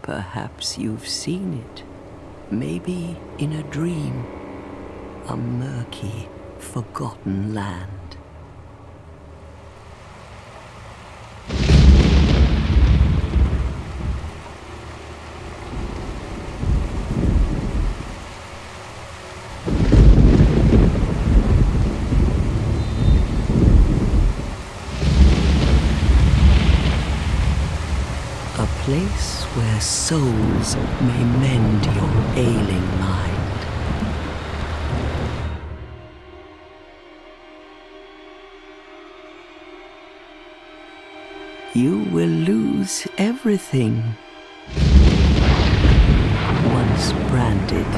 Perhaps you've seen it, maybe in a dream, a murky, forgotten land. A place where souls may mend your ailing mind. You will lose everything once branded,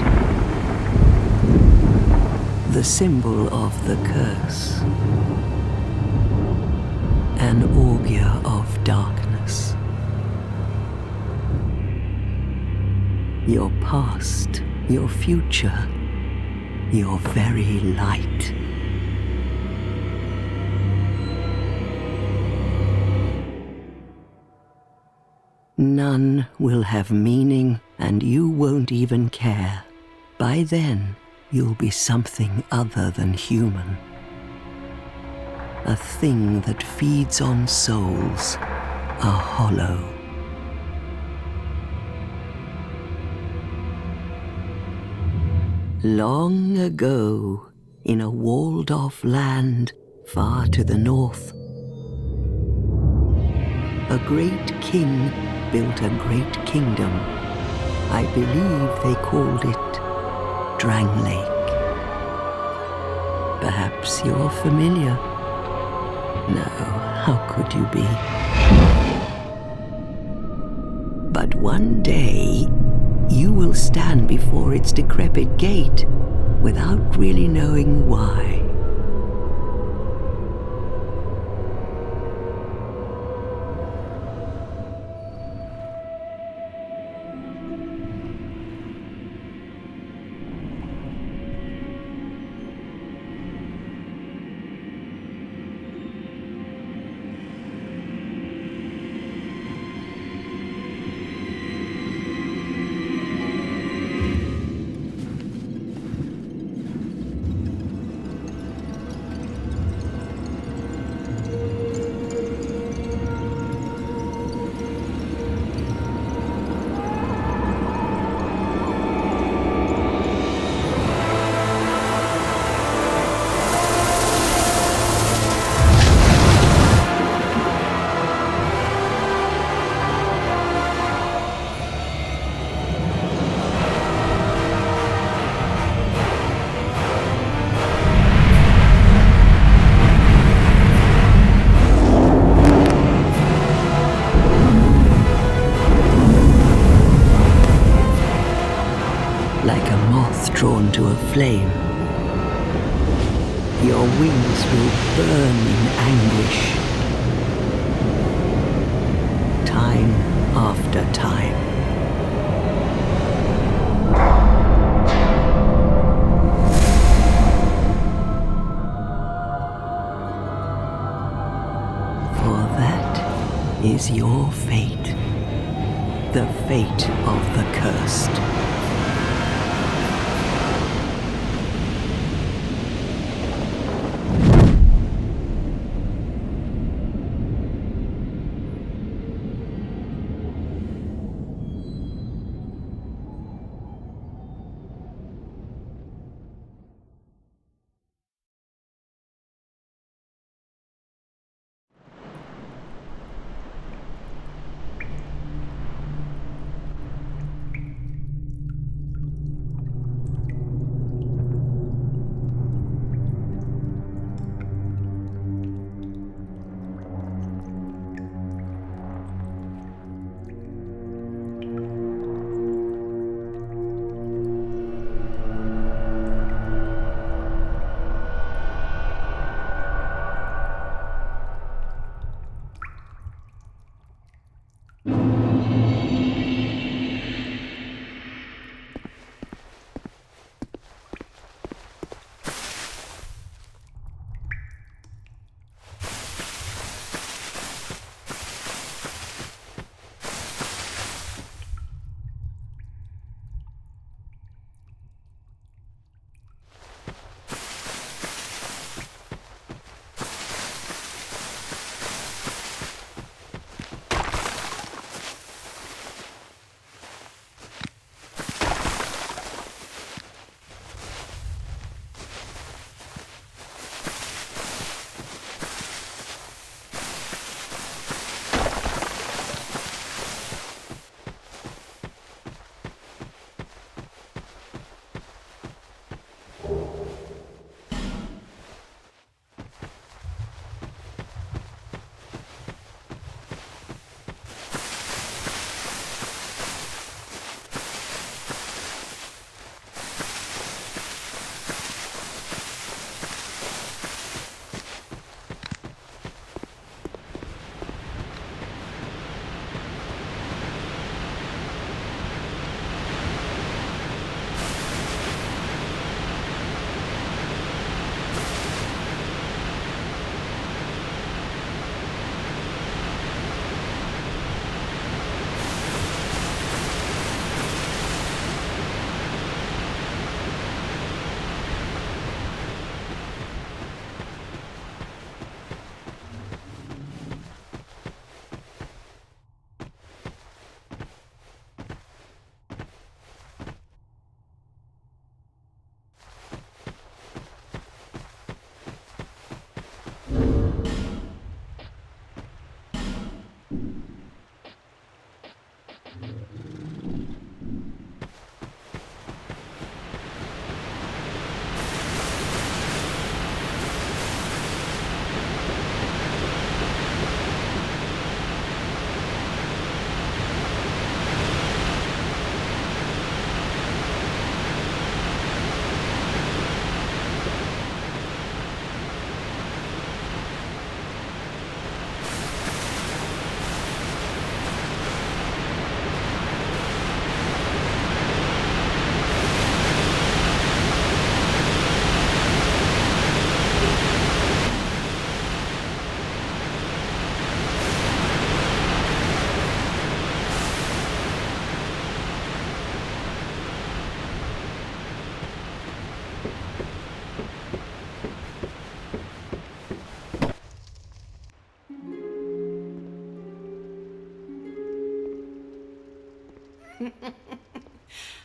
the symbol of the curse, an augur of darkness. Your past, your future, your very light. None will have meaning, and you won't even care. By then, you'll be something other than human. A thing that feeds on souls, a hollow. Long ago, in a walled-off land far to the north, a great king built a great kingdom. I believe they called it Drang Lake. Perhaps you're familiar. No, how could you be? But one day, you will stand before its decrepit gate without really knowing why. Like a moth drawn to a flame, your wings will burn in anguish, time after time. For that is your fate, the fate of the cursed.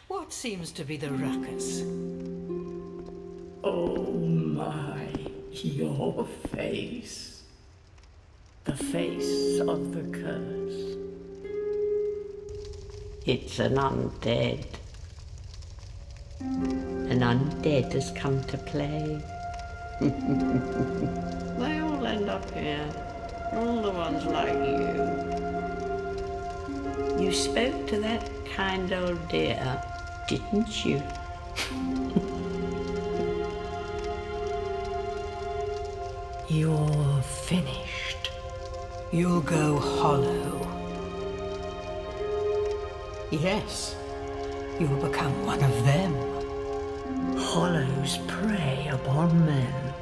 What seems to be the ruckus? Oh my, your face. The face of the curse. It's an undead. An undead has come to play. They all end up here. All the ones like you. You spoke to that kind old dear, didn't you? You're finished. You'll go hollow. Yes, you'll become one of them. Hollows prey upon men,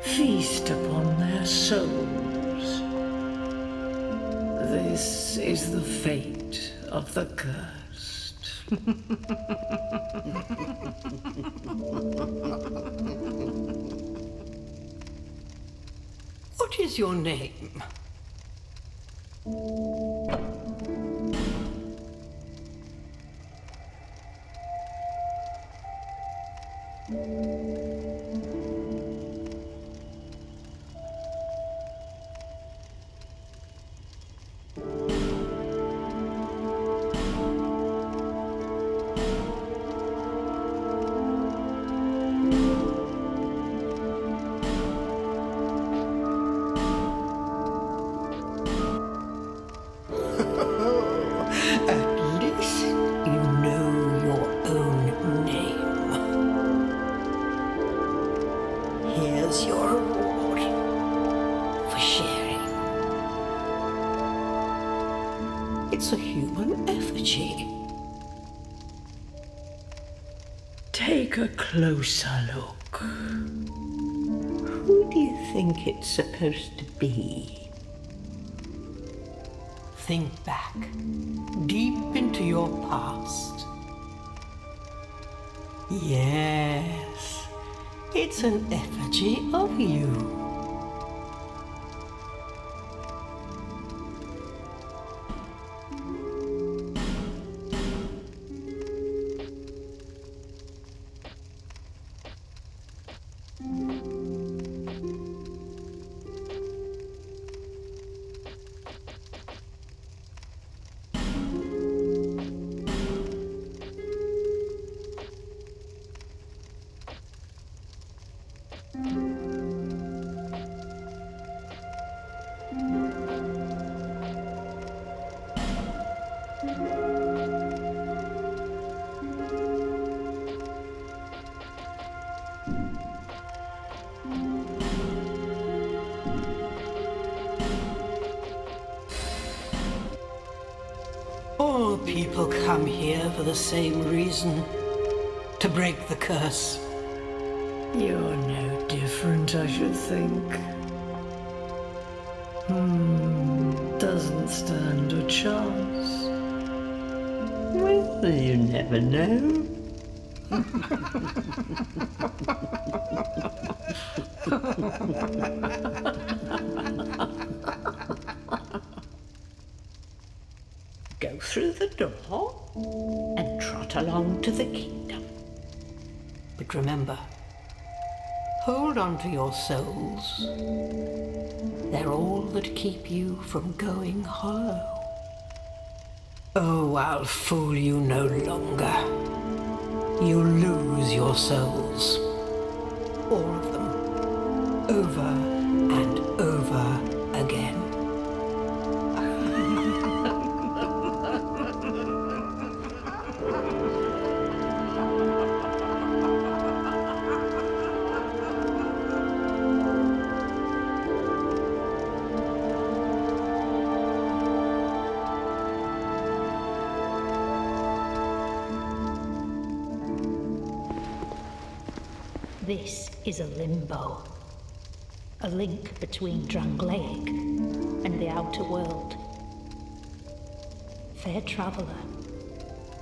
feast upon their souls. This is the fate of the cursed. What is your name? At least you know your own name. Here's your reward for sharing. It's a human effigy. Take a closer look. Who do you think it's supposed to be? Think back, deep into your past. Yes, it's an effigy of you. All people come here for the same reason, to break the curse. You're no different, I should think. Doesn't stand a chance. Well, you never know. Go through the door and trot along to the kingdom. But remember, hold on to your souls. They're all that keep you from going hollow. Oh, I'll fool you no longer. You'll lose your souls. All of them. Over and over again. This is a limbo, a link between Drangleic and the outer world. Fair traveller,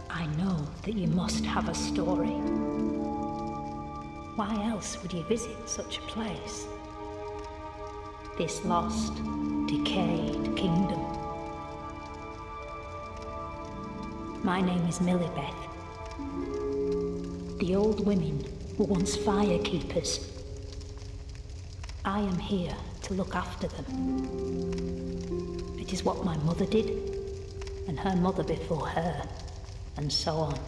I know that you must have a story. Why else would you visit such a place? This lost, decayed kingdom. My name is Millibeth. The old women were once fire keepers. I am here to look after them. It is what my mother did, and her mother before her, and so on.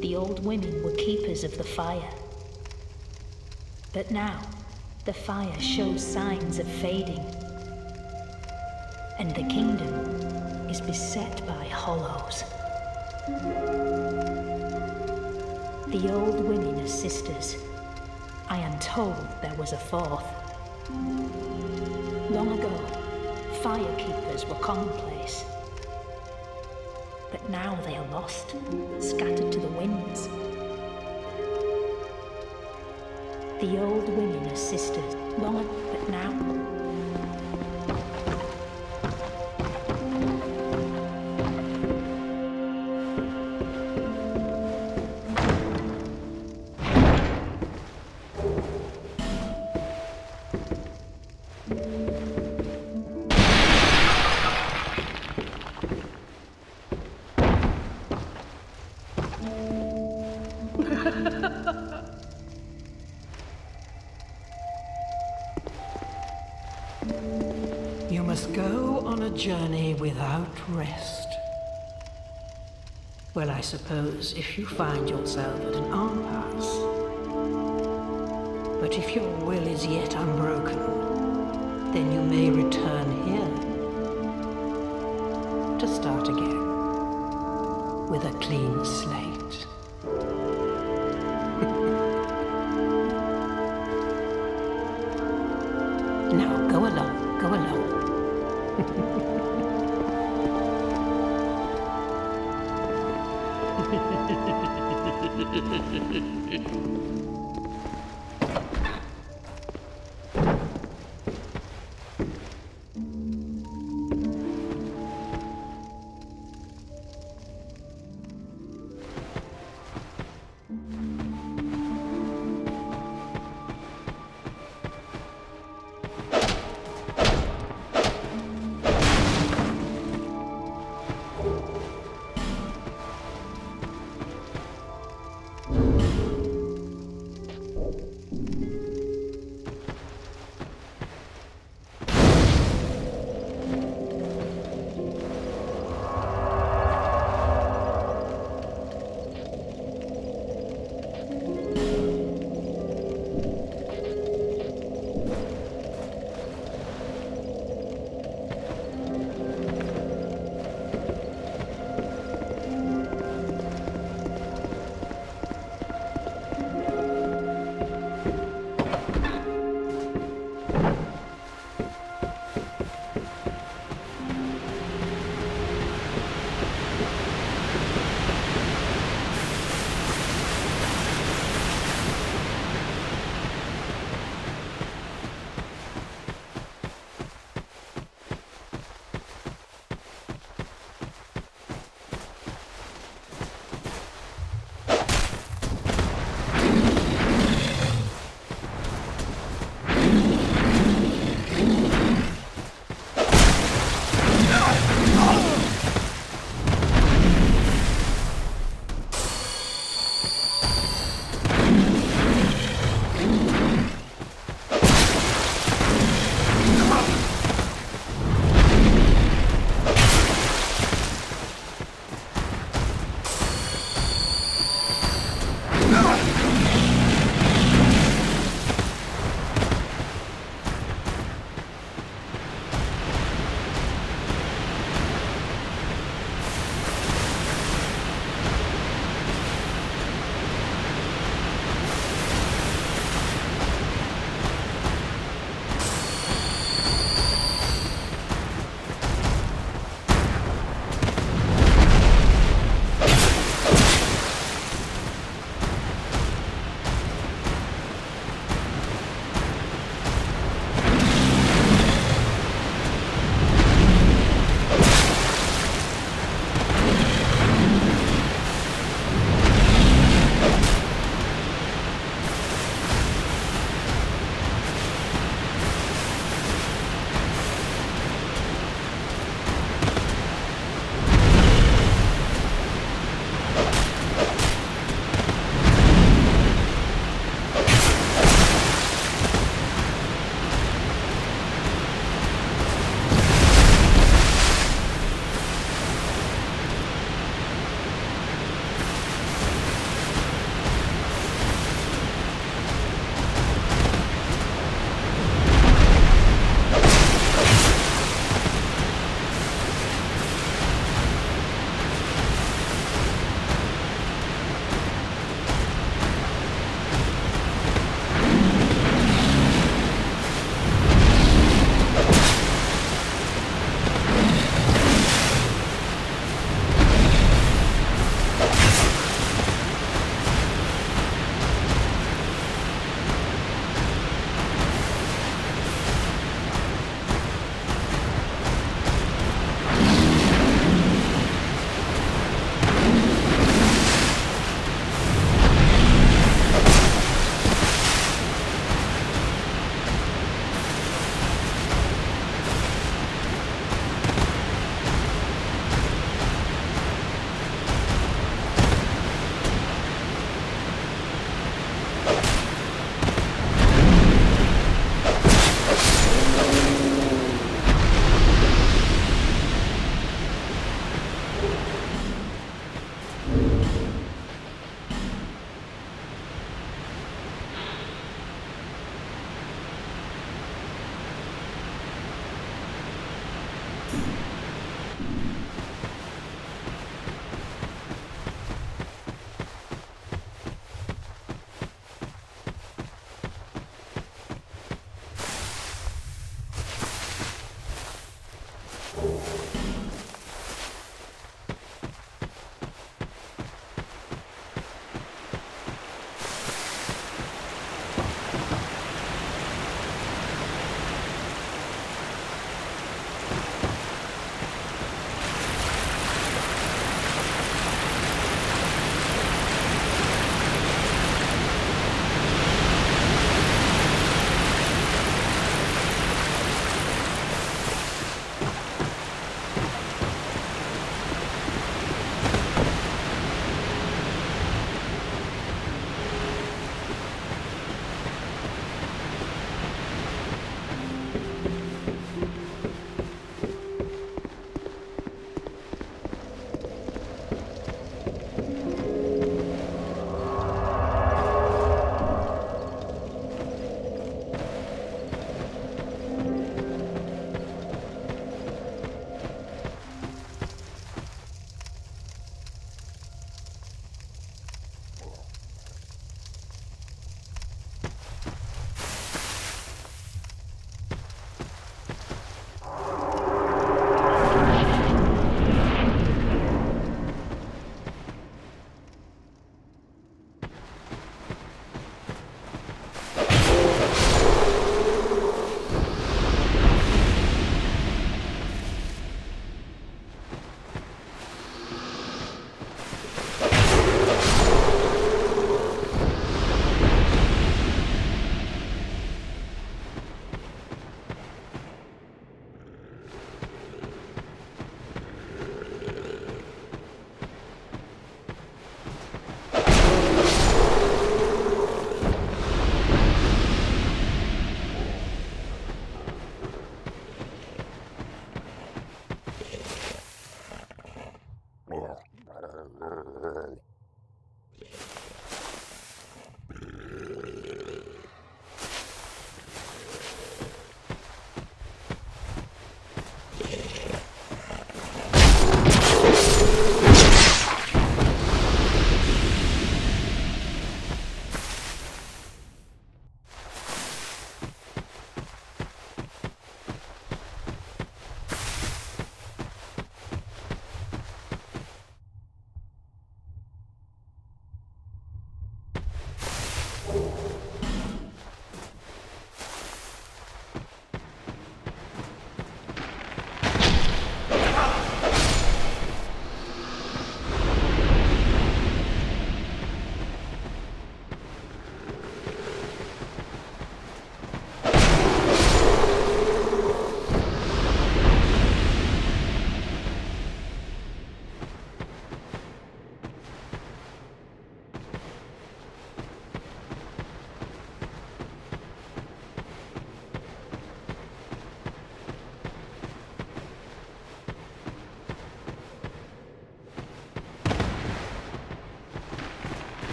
The old women were keepers of the fire. But now, the fire shows signs of fading, and the kingdom is beset by hollows. The old women are sisters. I am told there was a fourth. Long ago, fire keepers were commonplace. But now they are lost, scattered to the winds. The old women are sisters, but now... You must go on a journey without rest. Well, I suppose if you find yourself at an impasse. But if your will is yet unbroken, then you may return here to start again with a clean slate. Now, go along, go along.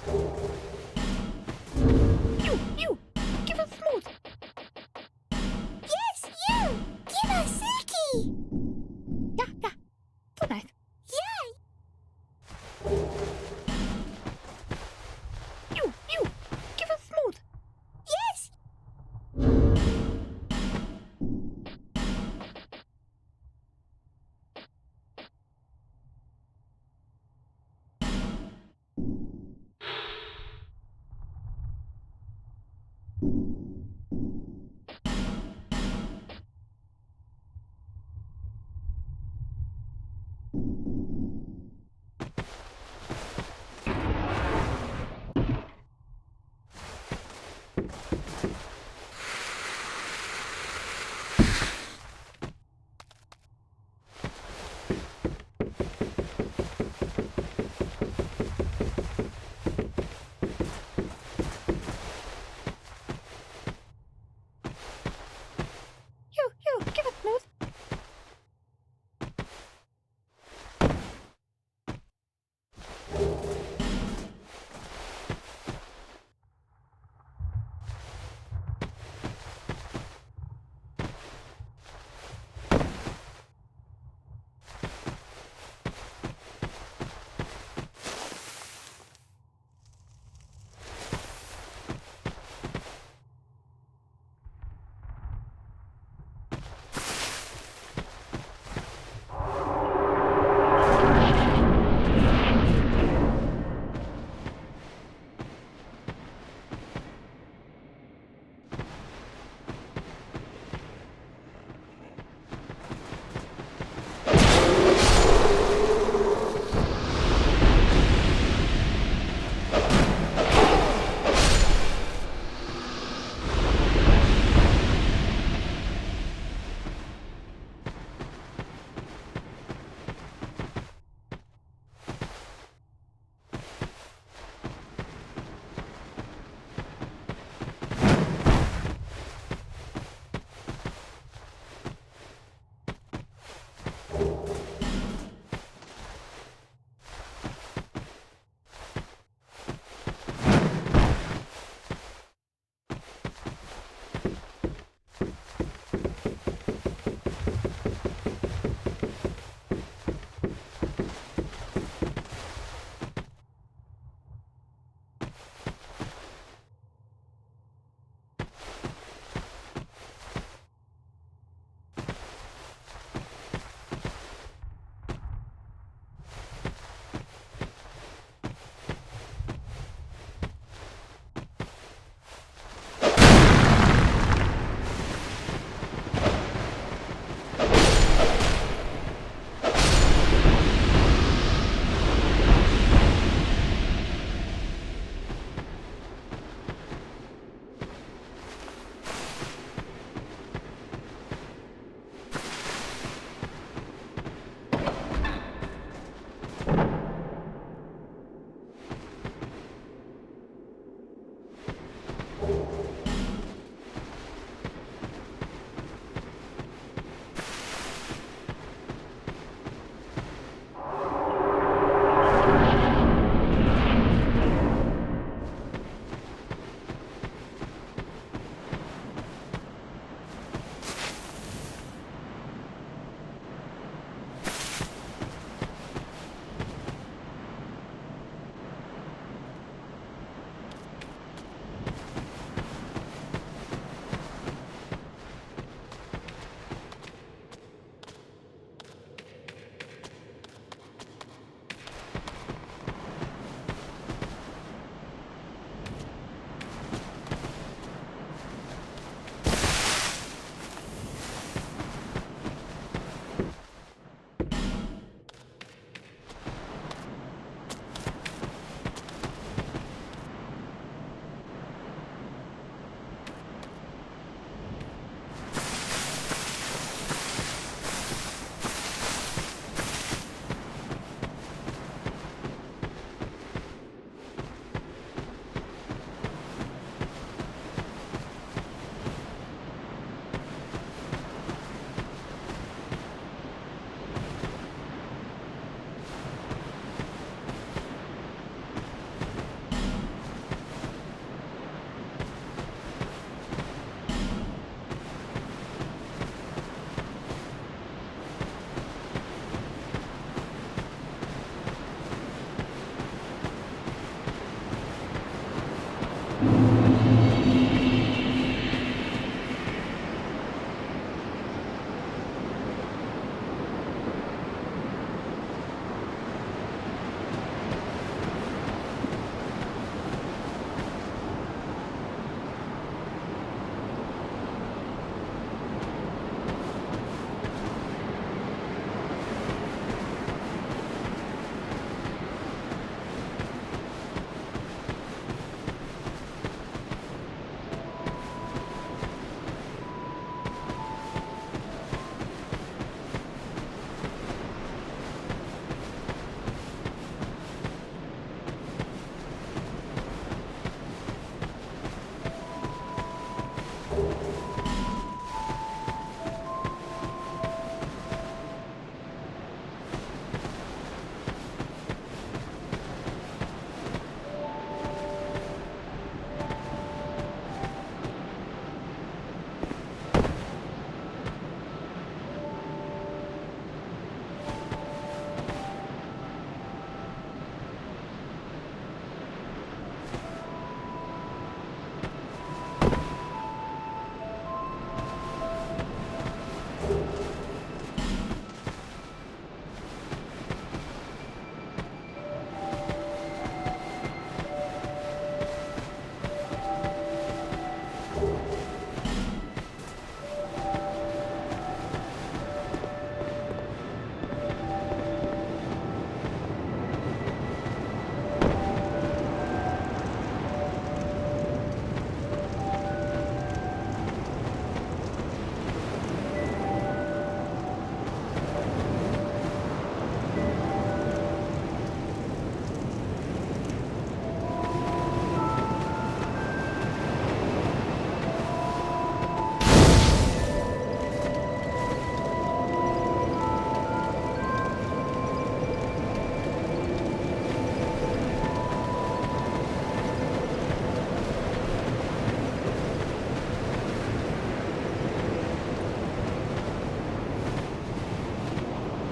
You! Give us smooth! Yes, you! Give us silky! Yeah. Too nice. Yeah! You! Give us smooth! Yes!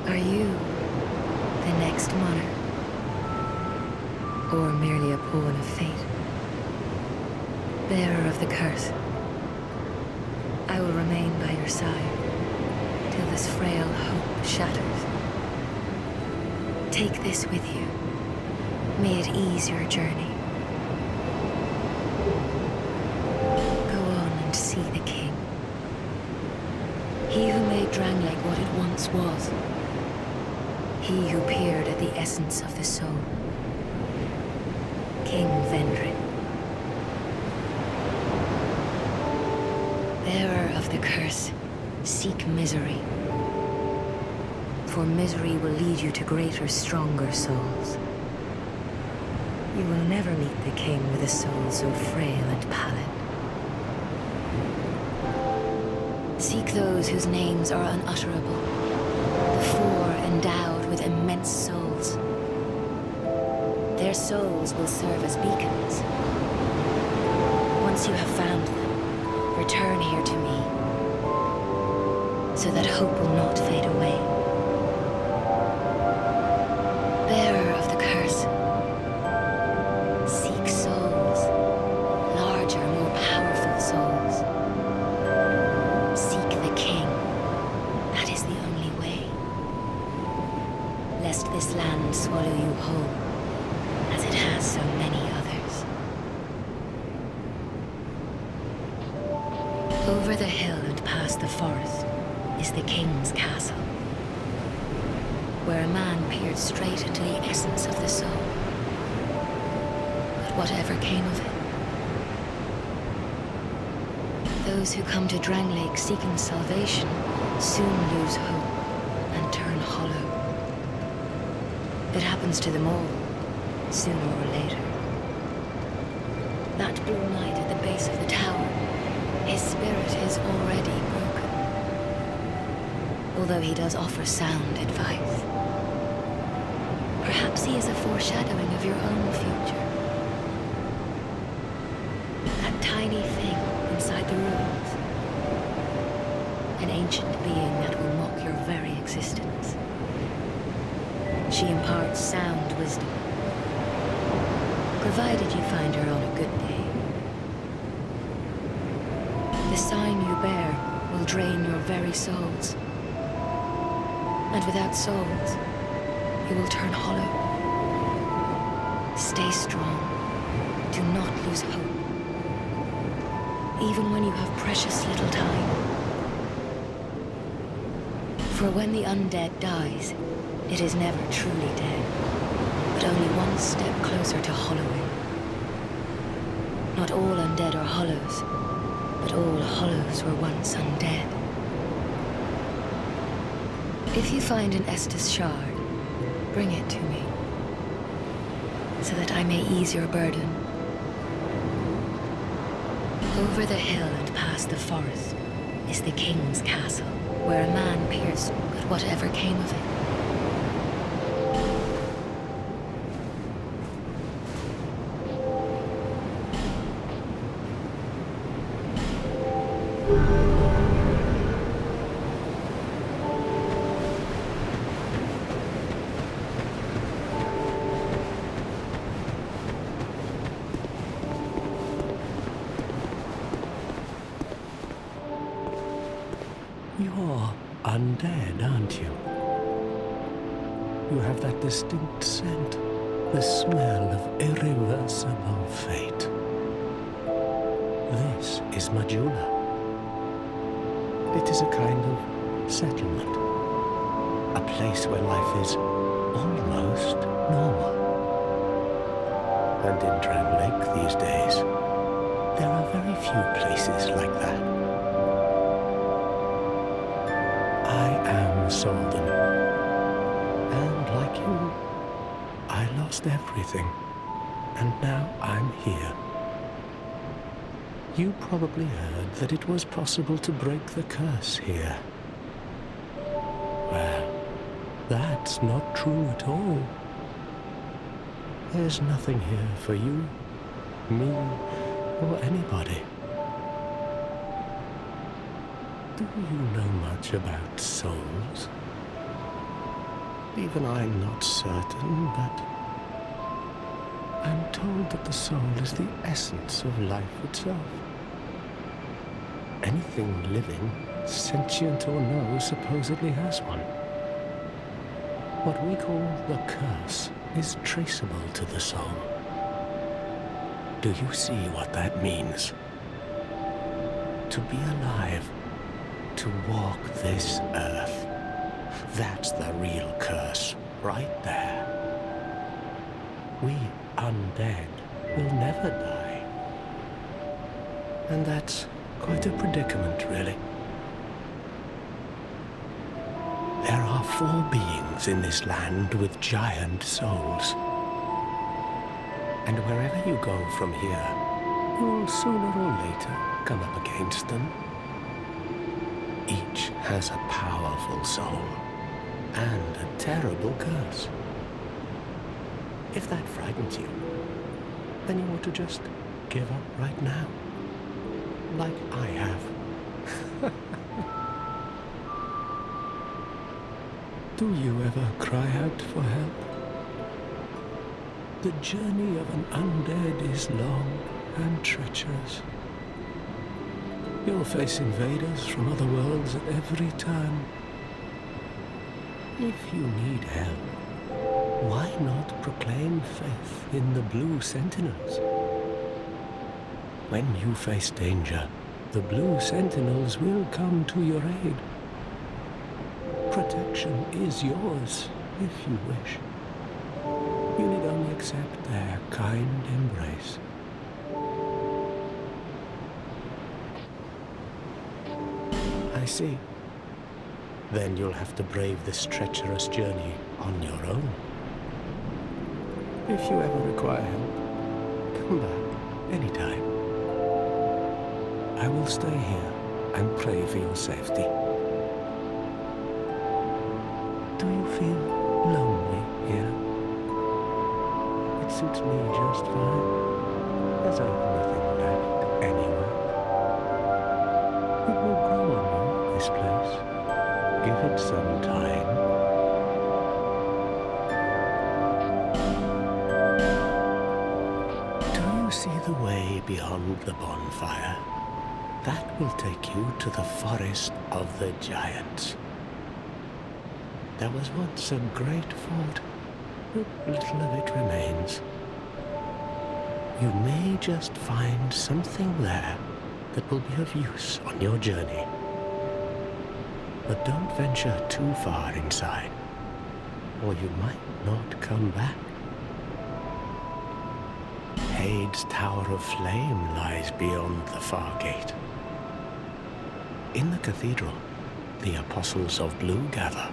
Are you the next monarch? Or merely a pawn of fate? Bearer of the curse, I will remain by your side till this frail hope shatters. Take this with you. May it ease your journey. Go on and see the king. He who made Drangleic what it once was. He who peered at the essence of the soul. King Vendrick. Bearer of the curse, seek misery. For misery will lead you to greater, stronger souls. You will never meet the king with a soul so frail and pallid. Seek those whose names are unutterable, the four endowed with immense souls. Their souls will serve as beacons. Once you have found them, return here to me, so that hope will not fade away. Bearer of the curse, seek souls, larger, more powerful souls. Seek the king. That is the only way. Lest this land swallow you whole, as it has so many others. Over the hill and past the forest is the king's castle, where a man peered straight into the essence of the soul. But whatever came of it, those who come to Drangleic seeking salvation soon lose hope and turn hollow. It happens to them all, sooner or later. That blue knight at the base of the tower, his spirit is already broken. Although he does offer sound advice. Perhaps he is a foreshadowing of your own future. That tiny thing inside the ruins. An ancient being that will mock your very existence. She imparts sound wisdom, provided you find her on a good day. The sign you bear will drain your very souls. And without souls, you will turn hollow. Stay strong. Do not lose hope. Even when you have precious little time. For when the undead dies, it is never truly dead, but only one step closer to hollowing. Not all undead are hollows, but all hollows were once undead. If you find an Estus shard, bring it to me, so that I may ease your burden. Over the hill and past the forest is the king's castle, where a man pierced, but whatever came of it. You're undead, aren't you? You have that distinct scent, the smell of irreversible fate. This is Majula. It is a kind of settlement, a place where life is almost normal. And in Drangleic these days, there are very few places like that. I am Solden, and like you, I lost everything, and now I'm here. You probably heard that it was possible to break the curse here. Well, that's not true at all. There's nothing here for you, me, or anybody. Do you know much about souls? Even I'm not certain, but I'm told that the soul is the essence of life itself. Anything living, sentient or no, supposedly has one. What we call the curse is traceable to the soul. Do you see what that means? To be alive, to walk this earth. That's the real curse, right there. We undead will never die. And that's quite a predicament, really. There are 4 beings in this land with giant souls. And wherever you go from here, you'll sooner or later come up against them. Each has a powerful soul and a terrible curse. If that frightens you, then you ought to just give up right now, like I have. Do you ever cry out for help? The journey of an undead is long and treacherous. You'll face invaders from other worlds at every turn. If you need help, why not proclaim faith in the Blue Sentinels? When you face danger, the Blue Sentinels will come to your aid. Protection is yours, if you wish. You need only accept their kind embrace. I see. Then you'll have to brave this treacherous journey on your own. If you ever require help, come back anytime. I will stay here and pray for your safety. Do you feel lonely here? It suits me just fine, as I have nothing left anywhere. It will grow on you, this place. Give it some time. Do you see the way beyond the bonfire? That will take you to the forest of the giants. There was once a great fort, but little of it remains. You may just find something there that will be of use on your journey. But don't venture too far inside, or you might not come back. Hade's Tower of Flame lies beyond the far gate. In the cathedral, the Apostles of Blue gather.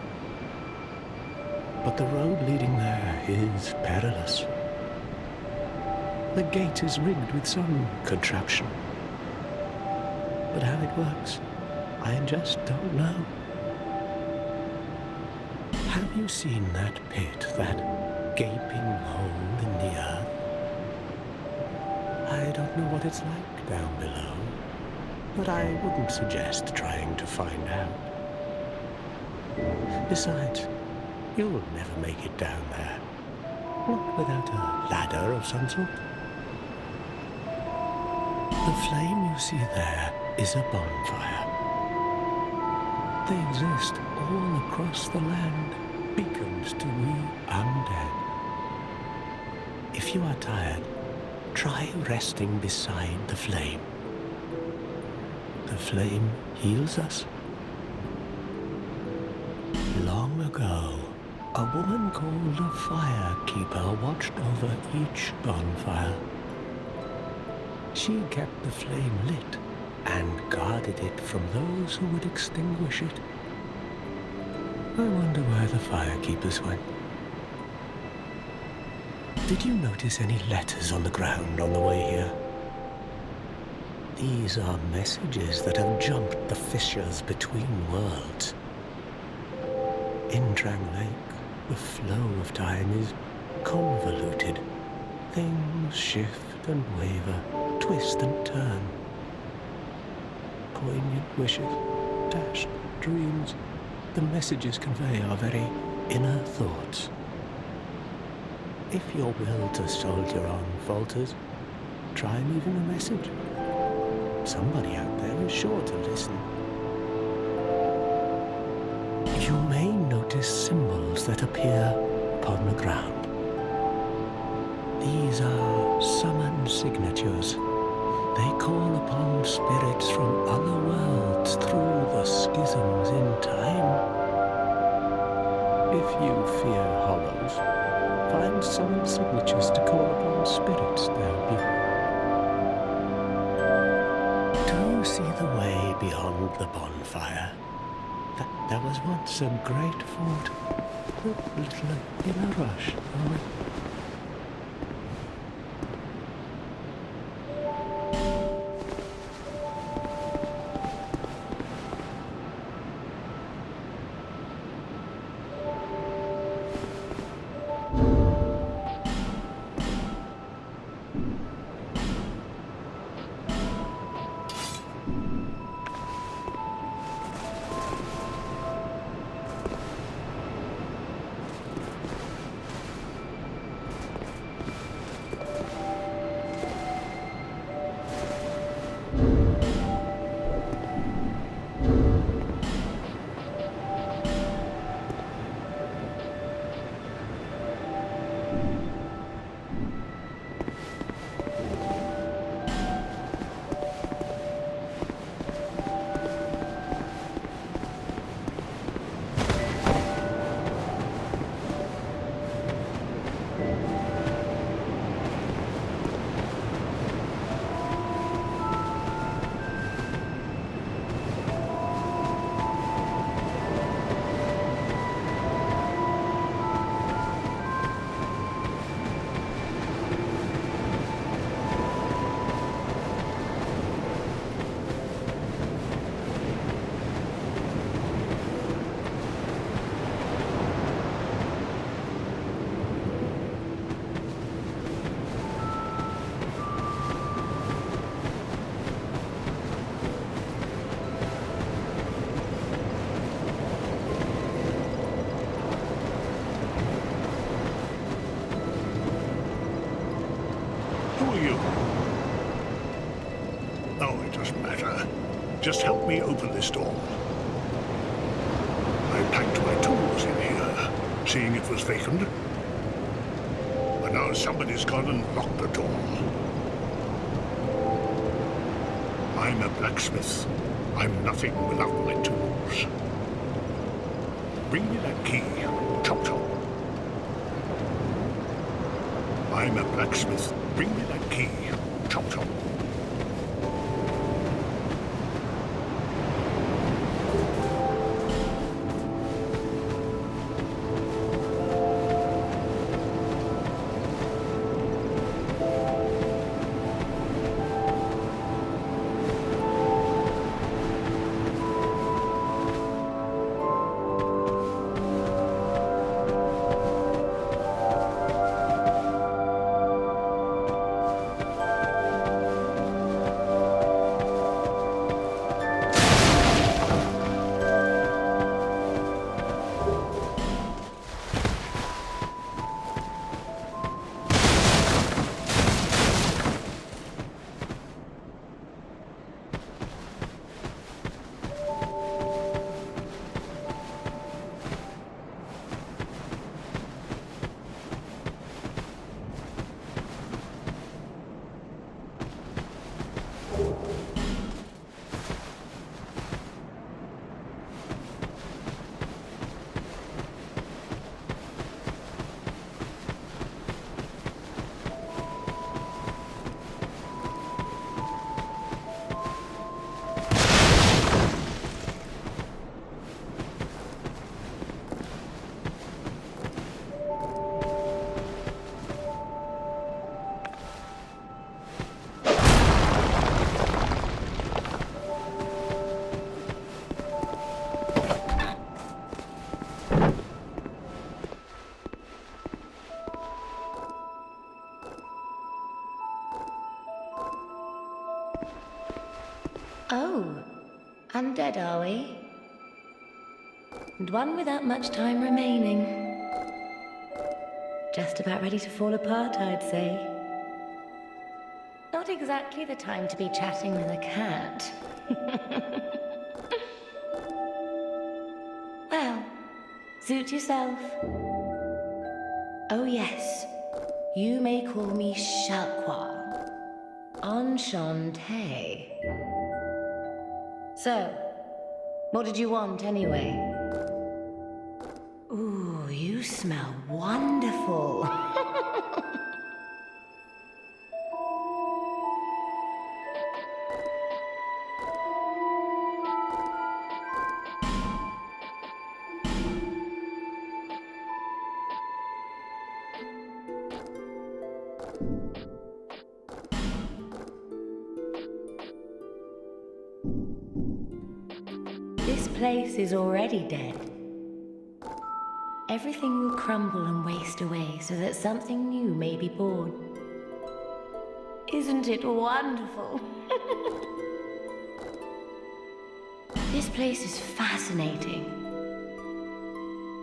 But the road leading there is perilous. The gate is rigged with some contraption. But how it works, I just don't know. Have you seen that pit, that gaping hole in the earth? I don't know what it's like down below, but I wouldn't suggest trying to find out. Besides, you'll never make it down there, not without a ladder of some sort. The flame you see there is a bonfire. They exist all across the land, beacons to we undead. If you are tired, try resting beside the flame. The flame heals us. Long ago, a woman called a firekeeper watched over each bonfire. She kept the flame lit and guarded it from those who would extinguish it. I wonder where the firekeepers went. Did you notice any letters on the ground on the way here? These are messages that have jumped the fissures between worlds. In Drang Lake, the flow of time is convoluted. Things shift and waver, twist and turn. Poignant wishes, dashed dreams, the messages convey are very inner thoughts. If your will to soldier on falters, try leaving a message. Somebody out there is sure to listen. You may notice symbols that appear upon the ground. These are summon signatures. They call upon spirits from other worlds through the schisms in time. If you fear hollows, find summon signatures to call upon spirits to help you. Do see the way beyond the bonfire. That was once a great fort. A little in a rush, are we? Just help me open this door. I packed my tools in here, seeing it was vacant. But now somebody's gone and locked the door. I'm a blacksmith. I'm nothing without my tools. Bring me that key, Chop Chop. I'm a blacksmith. Bring me that key, Chop Chop. Oh, undead are we? And one without much time remaining. Just about ready to fall apart, I'd say. Not exactly the time to be chatting with a cat. Well, suit yourself. Oh yes, you may call me Shaqua. Enchanté. So, what did you want anyway? Ooh, you smell wonderful. This place is already dead. Everything will crumble and waste away so that something new may be born. Isn't it wonderful? This place is fascinating.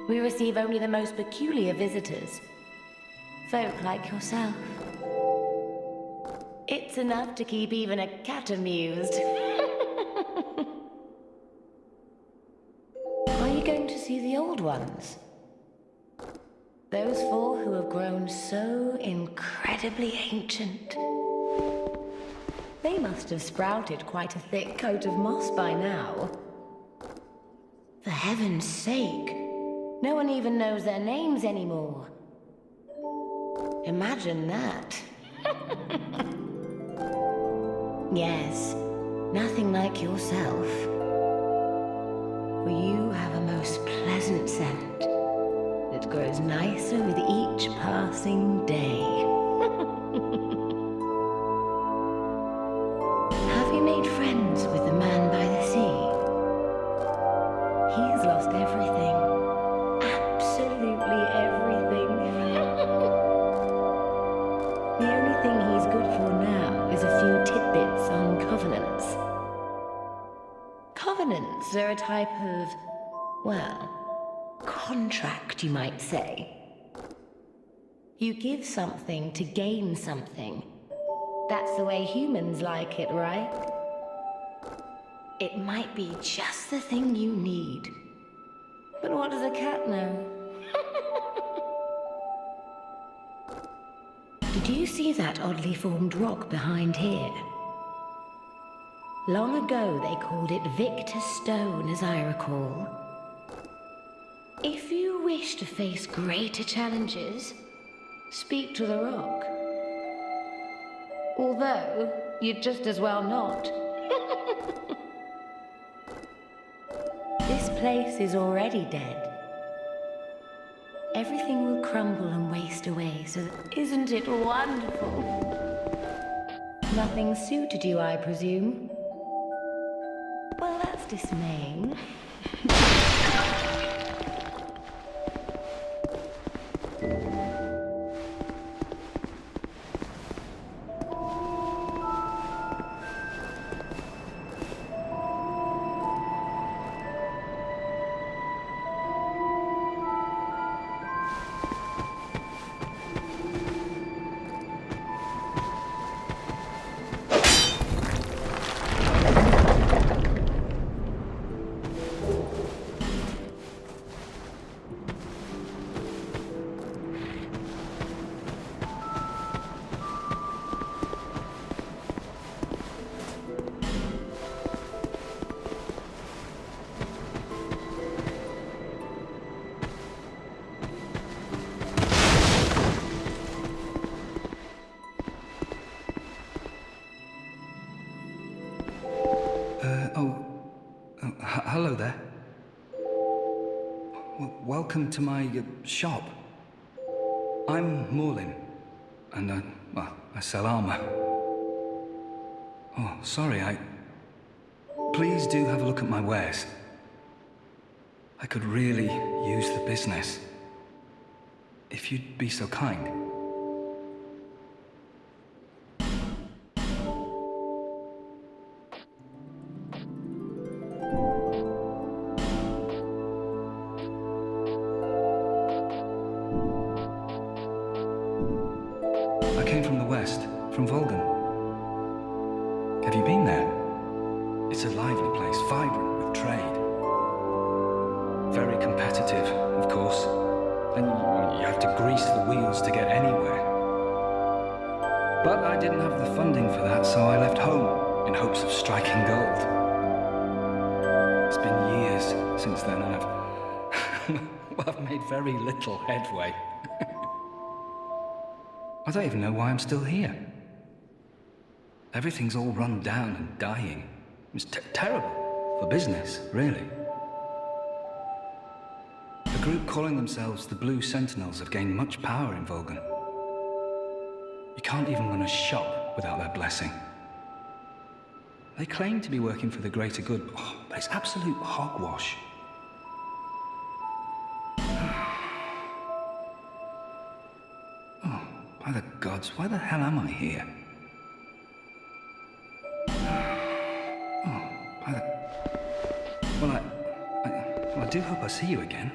We receive only the most peculiar visitors. Folk like yourself. It's enough to keep even a cat amused. Are you going to see the old ones? Those four who have grown so incredibly ancient. They must have sprouted quite a thick coat of moss by now. For heaven's sake, no one even knows their names anymore. Imagine that. Yes, nothing like yourself. For you have a most pleasant scent that grows nicer with each passing day. Have you made friends with the man by the sea? He's lost everything. Absolutely everything. The only thing he's good for now is a few tidbits on covenants. Covenants are a type of, well, contract, you might say. You give something to gain something. That's the way humans like it, right? It might be just the thing you need. But what does a cat know? Did you see that oddly formed rock behind here? Long ago they called it Victor Stone, as I recall. If you wish to face greater challenges, speak to the rock. Although, you'd just as well not. This place is already dead. Everything will crumble and waste away, so that... Isn't it wonderful? Nothing suited you, I presume? Well, that's dismaying. Hello there. Welcome to my shop. I'm Morlin, and I sell armor. Oh, sorry, Please do have a look at my wares. I could really use the business. If you'd be so kind. came from the west, from Volgan. Have you been there? It's a lively place, vibrant with trade. Very competitive, of course. And you have to grease the wheels to get anywhere. But I didn't have the funding for that, so I left home in hopes of striking gold. It's been years since then, and I've made very little headway. I don't even know why I'm still here. Everything's all run down and dying. It's terrible for business, really. A group calling themselves the Blue Sentinels have gained much power in Volgan. You can't even run a shop without their blessing. They claim to be working for the greater good, but it's absolute hogwash. Oh, by the gods, why the hell am I here? Oh, by the... Well, I do hope I see you again.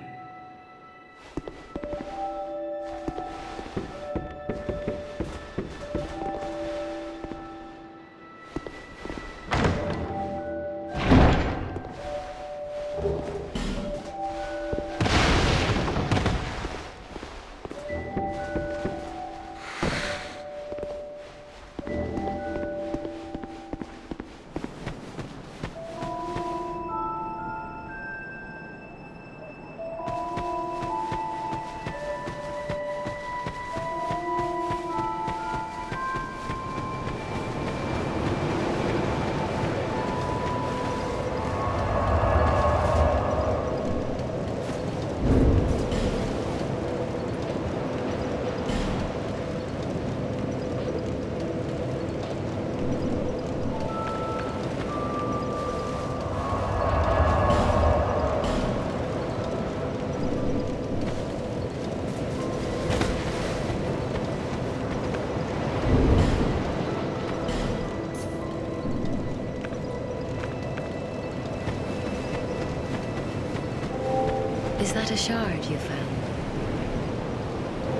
Is that a shard you found?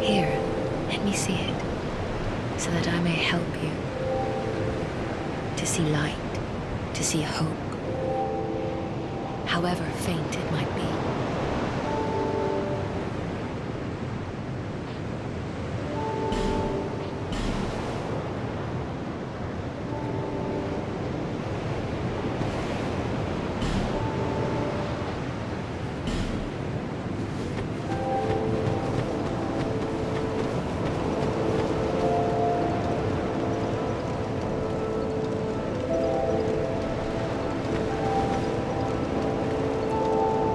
Here, let me see it, so that I may help you. To see light, to see hope, however faint it might be.